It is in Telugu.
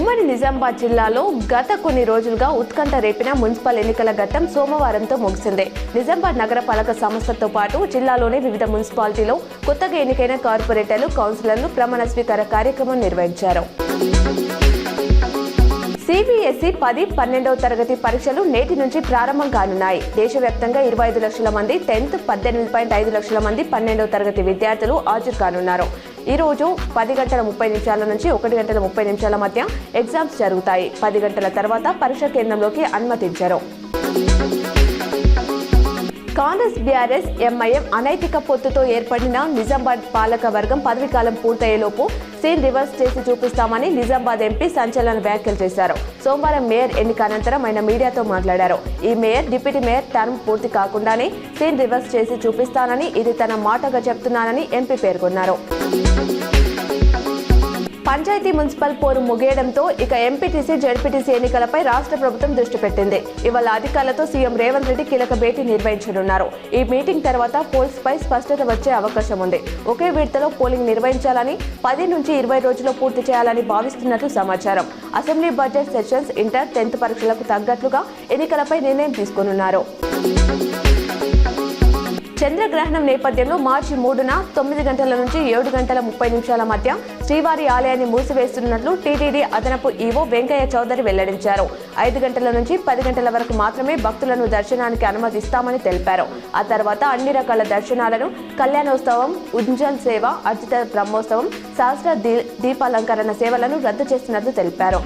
ఉమ్మడి నిజామాబాద్ జిల్లాలో గత కొన్ని రోజులుగా ఉత్కంఠ రేపిన మున్సిపల్ ఎన్నికల ఘట్టం సోమవారంతో ముగిసింది. నిజామాబాద్ నగరపాలక సంస్థతో పాటు జిల్లాలోని వివిధ మున్సిపాలిటీలో కొత్తగా ఎన్నికైన కార్పొరేటర్లు, కౌన్సిలర్లు ప్రమాణ స్వీకార కార్యక్రమం నిర్వహించారు. సిబిఎస్ఈ 10, 12వ తరగతి పరీక్షలు నేటి నుంచి ప్రారంభం కానున్నాయి. దేశవ్యాప్తంగా 25 లక్షల మంది 10th, 18.5 లక్షల మంది 12వ తరగతి విద్యార్థులు హాజరు కానున్నారు. ఈ రోజు 10:30 నుంచి 1:30 మధ్య ఎగ్జామ్స్ జరుగుతాయి. 10 గంటల తర్వాత పరీక్ష కేంద్రంలోకి అనుమతించారు. కాంగ్రెస్, బీఆర్ఎస్, ఎంఐఎం అనైతిక పొత్తుతో ఏర్పడిన నిజామాబాద్ పాలక వర్గం పదవీకాలం పూర్తయ్యేలోపు సీన్ రివర్స్ చేసి చూపిస్తామని నిజామాబాద్ ఎంపీ సంచలన వ్యాఖ్యలు చేశారు. సోమవారం మేయర్ ఎన్నిక అనంతరం ఆయన మీడియాతో మాట్లాడారు. ఈ మేయర్, డిప్యూటీ మేయర్ టర్మ్ పూర్తి కాకుండానే సీన్ రివర్స్ చేసి చూపిస్తానని, ఇది తన మాటగా చెప్తున్నానని ఎంపీ పేర్కొన్నారు. పంచాయతీ మున్సిపల్ పోరు ముగియడంతో ఇక ఎంపీటీసీ, జెడ్పీటీసీ ఎన్నికలపై రాష్ట్ర ప్రభుత్వం దృష్టి పెట్టింది. ఇవాళ అధికారులతో సీఎం రేవంత్ రెడ్డి కీలక భేటీ నిర్వహించనున్నారు. ఈ మీటింగ్ తర్వాత పోల్స్ పై స్పష్టత వచ్చే అవకాశం ఉంది. ఒకే విడతలో పోలింగ్ నిర్వహించాలని, 10 నుంచి 20 రోజుల్లో పూర్తి చేయాలని భావిస్తున్నట్లు సమాచారం. Assembly, budget sessions, inter, 10th పరీక్షలకు తగ్గట్లుగా ఎన్నికలపై నిర్ణయం తీసుకున్నారు. చంద్రగ్రహణం నేపథ్యంలో మార్చి 3న 9 గంటల నుంచి 7:30 మధ్య శ్రీవారి ఆలయాన్ని మూసివేస్తున్నట్లు టీటీడీ అదనపు ఈవో వెంకయ్య చౌదరి వెల్లడించారు. 5 గంటల నుంచి 10 గంటల వరకు మాత్రమే భక్తులను దర్శనానికి అనుమతిస్తామని తెలిపారు. ఆ తర్వాత అన్ని రకాల దర్శనాలను, కళ్యాణోత్సవం, ఉంజల్ సేవ, అర్జిత బ్రహ్మోత్సవం, సహస్ర దీపాలంకరణ సేవలను రద్దు చేస్తున్నట్లు తెలిపారు.